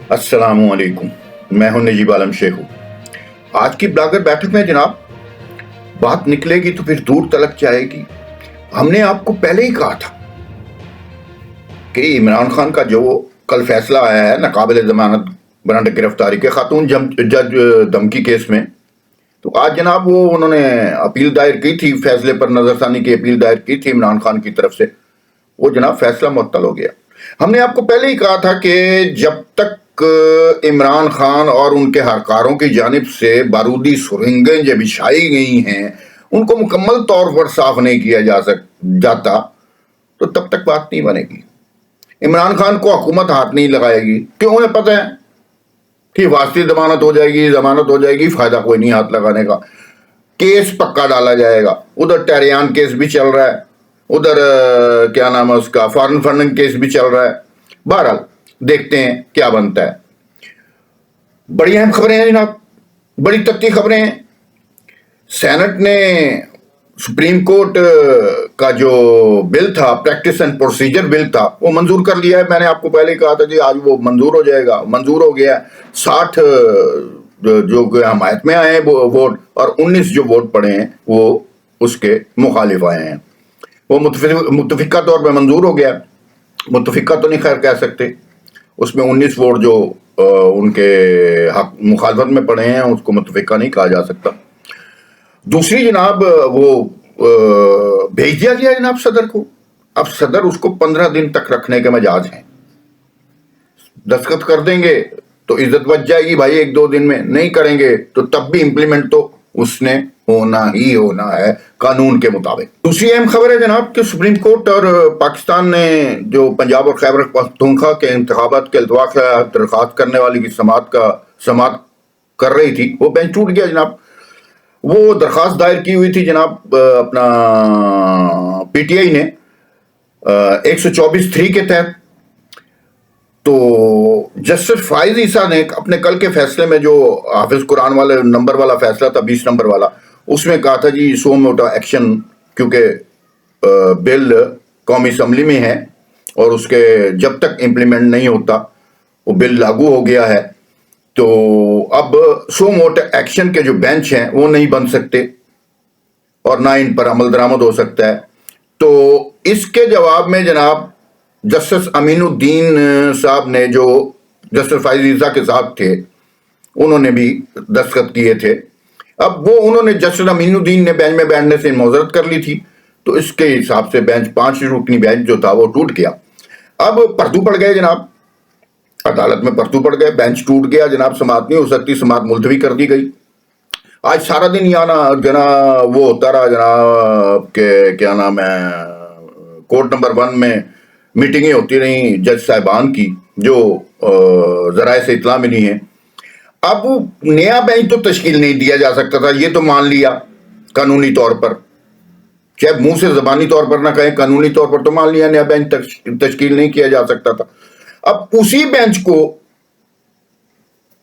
السلام علیکم، میں ہوں نجیب عالم شیخو۔ آج کی بلاگر بیٹھک میں جناب بات نکلے گی تو پھر دور تلک جائے گی۔ ہم نے آپ کو پہلے ہی کہا تھا کہ عمران خان کا جو کل فیصلہ آیا ہے ناقابل ضمانت برانڈ گرفتاری کے خاتون جج دھمکی کیس میں، تو آج جناب وہ انہوں نے اپیل دائر کی تھی، فیصلے پر نظر ثانی کی اپیل دائر کی تھی عمران خان کی طرف سے، وہ جناب فیصلہ معطل ہو گیا۔ ہم نے آپ کو پہلے ہی کہا تھا کہ جب تک عمران خان اور ان کے ہرکاروں کی جانب سے بارودی سرنگیں جو بچھائی گئی ہیں ان کو مکمل طور پر صاف نہیں کیا جاتا تو تب تک بات نہیں بنے گی۔ عمران خان کو حکومت ہاتھ نہیں لگائے گی کیوں؟ انہیں پتہ ہے کہ واسطی ضمانت ہو جائے گی، فائدہ کوئی نہیں ہاتھ لگانے کا، کیس پکا ڈالا جائے گا۔ ادھر ٹیریان کیس بھی چل رہا ہے، ادھر کیا نام ہے اس کا فارن فنڈنگ کیس بھی چل رہا ہے۔ بہرحال دیکھتے ہیں کیا بنتا ہے۔ بڑی اہم خبریں ہیں جناب، بڑی تتی خبریں ہیں۔ سینٹ نے سپریم کورٹ کا جو بل تھا، پریکٹس اینڈ پروسیجر بل تھا، وہ منظور کر لیا ہے۔ میں نے آپ کو پہلے کہا تھا جی آج وہ منظور ہو جائے گا، منظور ہو گیا۔ 60 جو حمایت میں آئے ہیں ووٹ اور 19 جو ووٹ پڑے ہیں وہ اس کے مخالف آئے ہیں۔ وہ متفقہ طور پہ منظور ہو گیا، متفقہ تو نہیں خیر کہہ سکتے، اس میں 19 ووٹ جو ان کے حق مخالفت میں پڑے ہیں اس کو متفقہ نہیں کہا جا سکتا۔ دوسری جناب وہ بھیج دیا گیا جناب صدر کو، اب صدر اس کو 15 دن تک رکھنے کے مجاز ہیں۔ دستخط کر دیں گے تو عزت بچ جائے گی بھائی، 1-2 دن میں نہیں کریں گے تو تب بھی امپلیمنٹ تو اس نے ہونا ہی ہونا ہے قانون کے مطابق۔ دوسری اہم خبر ہے جناب کہ سپریم کورٹ اور پاکستان نے جو پنجاب اور خیبر پختونخوا کے انتخابات کے التوا کا درخواست کرنے والی کی سماعت کر رہی تھی، وہ بینچ ٹوٹ گیا جناب۔ وہ درخواست دائر کی ہوئی تھی جناب اپنا پی ٹی آئی نے 124(3) کے تحت، تو جسٹس فائز عیسیٰ نے اپنے کل کے فیصلے میں جو حافظ قرآن والے نمبر والا فیصلہ تھا 20 نمبر والا، اس میں کہا تھا جی سو موٹا ایکشن، کیونکہ بل قومی اسمبلی میں ہے اور اس کے جب تک امپلیمنٹ نہیں ہوتا وہ بل لاگو ہو گیا ہے، تو اب سو موٹا ایکشن کے جو بینچ ہیں وہ نہیں بن سکتے اور نہ ان پر عمل درآمد ہو سکتا ہے۔ تو اس کے جواب میں جناب جسٹس امین الدین صاحب نے، جو جسٹس فائز عیسیٰ کے ساتھ تھے، انہوں نے بھی دستخط کیے تھے۔ اب وہ انہوں نے جسٹس امین الدین نے بینچ میں بیٹھنے سے معذرت کر لی تھی، تو اس کے حساب سے بینچ 5 رکنی بینچ جو تھا وہ ٹوٹ گیا۔ اب پرتو پڑ گئے جناب، عدالت میں پرتو پڑ گئے، بینچ ٹوٹ گیا جناب، سماعت نہیں ہو سکتی، سماعت ملتوی کر دی گئی۔ آج سارا دن جناب وہ ہوتا رہا جناب کہ کیا نام ہے کورٹ نمبر 1 میں میٹنگیں ہوتی رہیں جج صاحبان کی جو ذرائع سے اطلاع ملی ہیں۔ اب نیا بینچ تو تشکیل نہیں دیا جا سکتا تھا، یہ تو مان لیا قانونی طور پر، چاہے منہ سے زبانی طور پر نہ کہیں، قانونی طور پر تو مان لیا نیا بینچ تشکیل نہیں کیا جا سکتا تھا۔ اب اسی بینچ کو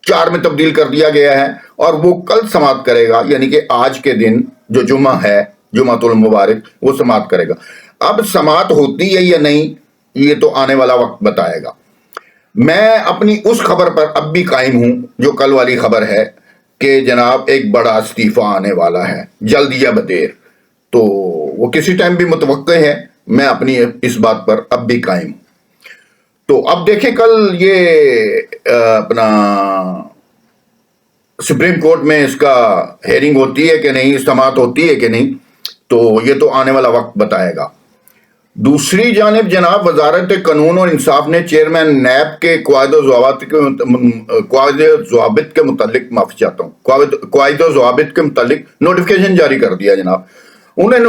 4 میں تبدیل کر دیا گیا ہے اور وہ کل سماعت کرے گا، یعنی کہ آج کے دن جو جمعہ ہے، جمعۃ المبارک، وہ سماعت کرے گا۔ اب سماعت ہوتی ہے یا نہیں یہ تو آنے والا وقت بتائے گا۔ میں اپنی اس خبر پر اب بھی قائم ہوں جو کل والی خبر ہے کہ جناب ایک بڑا استعفیٰ آنے والا ہے جلد یا بدیر، تو وہ کسی ٹائم بھی متوقع ہے، میں اپنی اس بات پر اب بھی قائم ہوں۔ تو اب دیکھیں کل یہ اپنا سپریم کورٹ میں اس کا ہیئرنگ ہوتی ہے کہ نہیں، سماعت ہوتی ہے کہ نہیں، تو یہ تو آنے والا وقت بتائے گا۔ دوسری جانب جناب وزارت قانون اور انصاف نے چیئرمین نیب کے قواعد و ضوابط کے متعلق نوٹیفیکیشن جاری کر دیا جناب۔ انہیں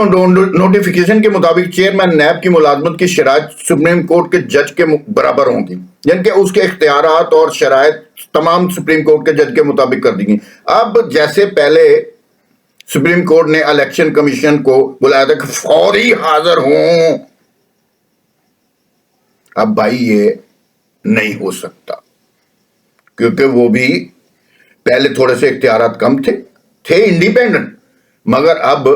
نوٹیفیکیشن کے مطابق چیئرمین نیب کی ملازمت کی شرائط سپریم کورٹ کے جج کے برابر ہوں گی، یعنی کہ اس کے اختیارات اور شرائط تمام سپریم کورٹ کے جج کے مطابق کر دی گئی۔ اب جیسے پہلے سپریم کورٹ نے الیکشن کمیشن کو بلایا تھا کہ فوری حاضر ہوں، اب بھائی یہ نہیں ہو سکتا، کیونکہ وہ بھی پہلے تھوڑے سے اختیارات کم تھے انڈیپینڈنٹ، مگر اب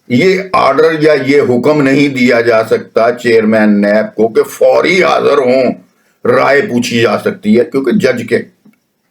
یہ آرڈر یا یہ حکم نہیں دیا جا سکتا چیئرمین نیب کو کہ فوری حاضر ہوں، رائے پوچھی جا سکتی ہے کیونکہ جج کے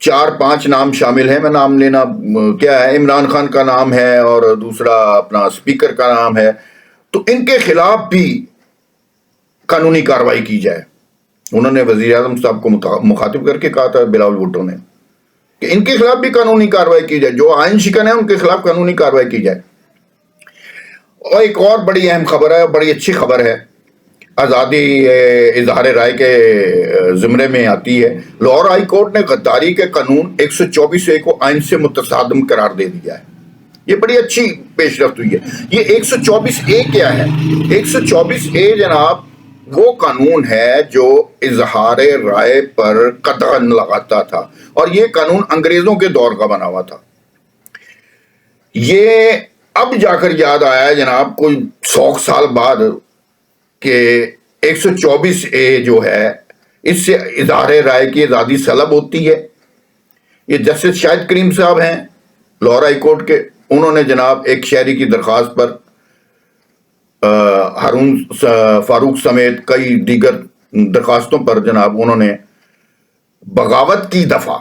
4 5 نام شامل ہیں، میں نام لینا کیا ہے، عمران خان کا نام ہے اور دوسرا اپنا اسپیکر کا نام ہے، تو ان کے خلاف بھی قانونی کارروائی کی جائے۔ انہوں نے وزیر اعظم صاحب کو مخاطب کر کے کہا تھا بلاول بھٹو نے کہ ان کے خلاف بھی قانونی کارروائی کی جائے، جو آئین شکن ہے ان کے خلاف قانونی کارروائی کی جائے۔ اور ایک اور بڑی اہم خبر ہے، بڑی اچھی خبر ہے، آزادی اظہار رائے کے زمرے میں آتی ہے۔ لاہور ہائی کورٹ نے غداری کے قانون 124A کو آئین سے متصادم قرار دے دیا ہے۔ یہ بڑی اچھی پیش رفت ہوئی ہے۔ یہ 124A کیا ہے؟ 124A جناب وہ قانون ہے جو اظہار رائے پر قدغن لگاتا تھا، اور یہ قانون انگریزوں کے دور کا بنا ہوا تھا۔ یہ اب جا کر یاد آیا ہے جناب کوئی 100 سال بعد کہ 124A جو ہے اس سے اظہار رائے کی آزادی سلب ہوتی ہے۔ یہ جسٹس شاہد کریم صاحب ہیں لاہور ہائی کورٹ کے، انہوں نے جناب ایک شہری کی درخواست پر ہارون فاروق سمیت کئی دیگر درخواستوں پر جناب انہوں نے بغاوت کی دفعہ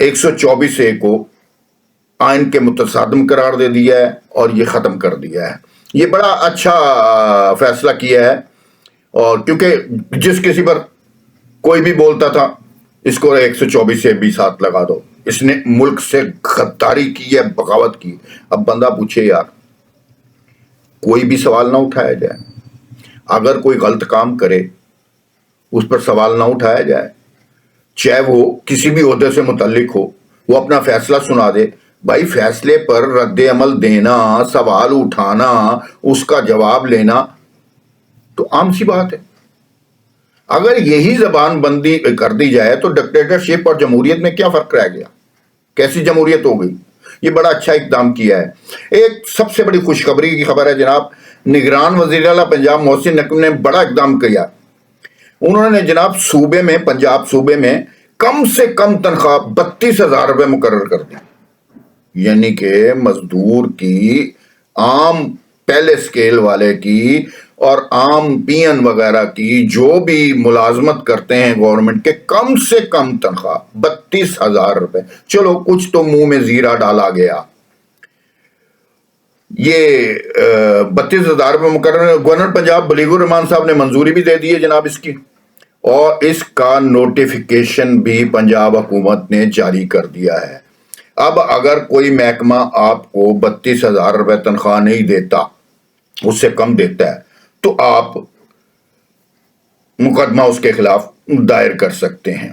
124A کو آئین کے متصادم قرار دے دیا ہے اور یہ ختم کر دیا ہے۔ یہ بڑا اچھا فیصلہ کیا ہے، اور کیونکہ جس کسی پر کوئی بھی بولتا تھا اس کو 124A بھی ساتھ لگا دو، اس نے ملک سے غداری کی ہے، بغاوت کی۔ اب بندہ پوچھے یار، کوئی بھی سوال نہ اٹھایا جائے؟ اگر کوئی غلط کام کرے اس پر سوال نہ اٹھایا جائے، چاہے وہ کسی بھی عہدے سے متعلق ہو، وہ اپنا فیصلہ سنا دے۔ بھائی فیصلے پر رد عمل دینا، سوال اٹھانا، اس کا جواب لینا تو عام سی بات ہے۔ اگر یہی زبان بندی کر دی جائے تو ڈکٹیٹرشپ اور جمہوریت میں کیا فرق رہ گیا؟ کیسی جمہوریت ہو گئی؟ یہ بڑا اچھا اقدام کیا ہے۔ ایک سب سے بڑی خوشخبری کی خبر ہے جناب، نگران وزیر اعلیٰ پنجاب محسن نقوی نے بڑا اقدام کیا۔ انہوں نے جناب صوبے میں، پنجاب صوبے میں کم سے کم تنخواہ 32,000 روپے مقرر کر دی، یعنی کہ مزدور کی، عام پہلے سکیل والے کی اور عام پی این وغیرہ کی، جو بھی ملازمت کرتے ہیں گورنمنٹ کے، کم سے کم تنخواہ 32,000 روپے۔ چلو کچھ تو منہ میں زیرہ ڈالا گیا۔ یہ 32,000 روپے مقرر، گورنر پنجاب بلیغ الرحمان صاحب نے منظوری بھی دے دی ہے جناب اس کی، اور اس کا نوٹیفیکیشن بھی پنجاب حکومت نے جاری کر دیا ہے۔ اب اگر کوئی محکمہ آپ کو 32,000 روپے تنخواہ نہیں دیتا، اس سے کم دیتا ہے، تو آپ مقدمہ اس کے خلاف دائر کر سکتے ہیں۔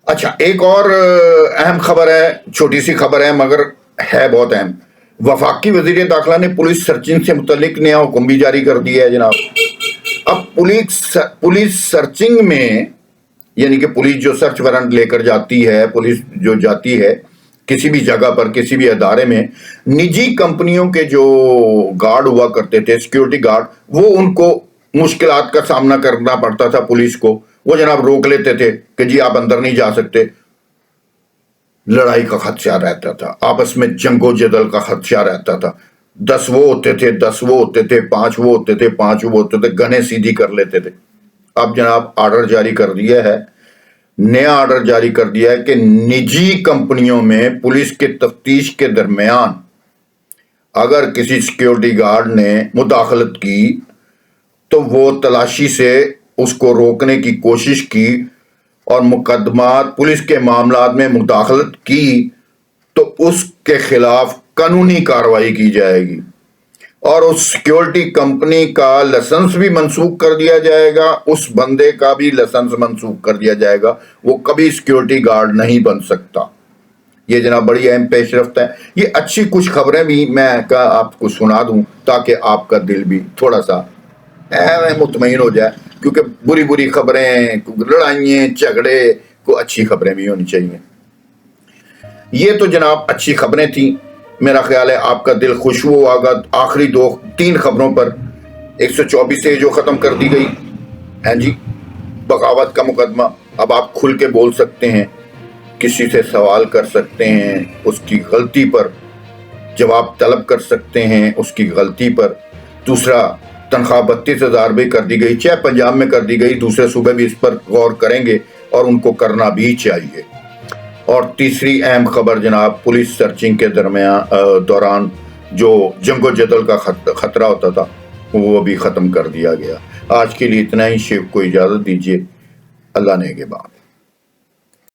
اچھا، ایک اور اہم خبر ہے، چھوٹی سی خبر ہے مگر ہے بہت اہم۔ وفاقی وزیر داخلہ نے پولیس سرچنگ سے متعلق نیا حکم بھی جاری کر دیا ہے جناب۔ اب پولیس سرچنگ میں، یعنی کہ پولیس جو سرچ وارنٹ لے کر جاتی ہے، پولیس جو جاتی ہے کسی بھی جگہ پر، کسی بھی ادارے میں، نجی کمپنیوں کے جو گارڈ ہوا کرتے تھے، سیکیورٹی گارڈ، وہ ان کو مشکلات کا سامنا کرنا پڑتا تھا پولیس کو۔ وہ جناب روک لیتے تھے کہ جی آپ اندر نہیں جا سکتے، لڑائی کا خدشہ رہتا تھا، آپس میں جنگ و جدل کا خدشہ رہتا تھا۔ 10 وہ ہوتے تھے، 10 وہ ہوتے تھے، 5 وہ ہوتے تھے، 5 وہ ہوتے تھے، گنے سیدھی کر لیتے تھے۔ اب جناب آرڈر جاری کر دیا ہے، نیا آرڈر جاری کر دیا ہے کہ نجی کمپنیوں میں پولیس کے تفتیش کے درمیان اگر کسی سیکیورٹی گارڈ نے مداخلت کی تو وہ تلاشی سے اس کو روکنے کی کوشش کی اور مقدمات، پولیس کے معاملات میں مداخلت کی تو اس کے خلاف قانونی کارروائی کی جائے گی، اور اس سیکیورٹی کمپنی کا لائسنس بھی منسوخ کر دیا جائے گا، اس بندے کا بھی لائسنس منسوخ کر دیا جائے گا، وہ کبھی سیکیورٹی گارڈ نہیں بن سکتا۔ یہ جناب بڑی اہم پیش رفت ہے۔ یہ اچھی کچھ خبریں بھی میں آپ کو سنا دوں تاکہ آپ کا دل بھی تھوڑا سا مطمئن ہو جائے، کیونکہ بری بری خبریں، لڑائیاں، جھگڑے کو، اچھی خبریں بھی ہونی چاہیے۔ یہ تو جناب اچھی خبریں تھیں، میرا خیال ہے آپ کا دل خوش ہوا ہوگا آخری 2-3 خبروں پر۔ 124 جو ختم کر دی گئی ہے جی، بغاوت کا مقدمہ، اب آپ کھل کے بول سکتے ہیں، کسی سے سوال کر سکتے ہیں، اس کی غلطی پر جواب طلب کر سکتے ہیں، اس کی غلطی پر۔ دوسرا، تنخواہ 32,000 بھی کر دی گئی، چاہے پنجاب میں کر دی گئی، دوسرے صوبے بھی اس پر غور کریں گے اور ان کو کرنا بھی چاہیے۔ اور تیسری اہم خبر جناب، پولیس سرچنگ کے دوران جو جنگ و جدل کا خطرہ ہوتا تھا وہ بھی ختم کر دیا گیا۔ آج کے لیے اتنا ہی، شیخ کو اجازت دیجیے، اللہ نے کے بعد۔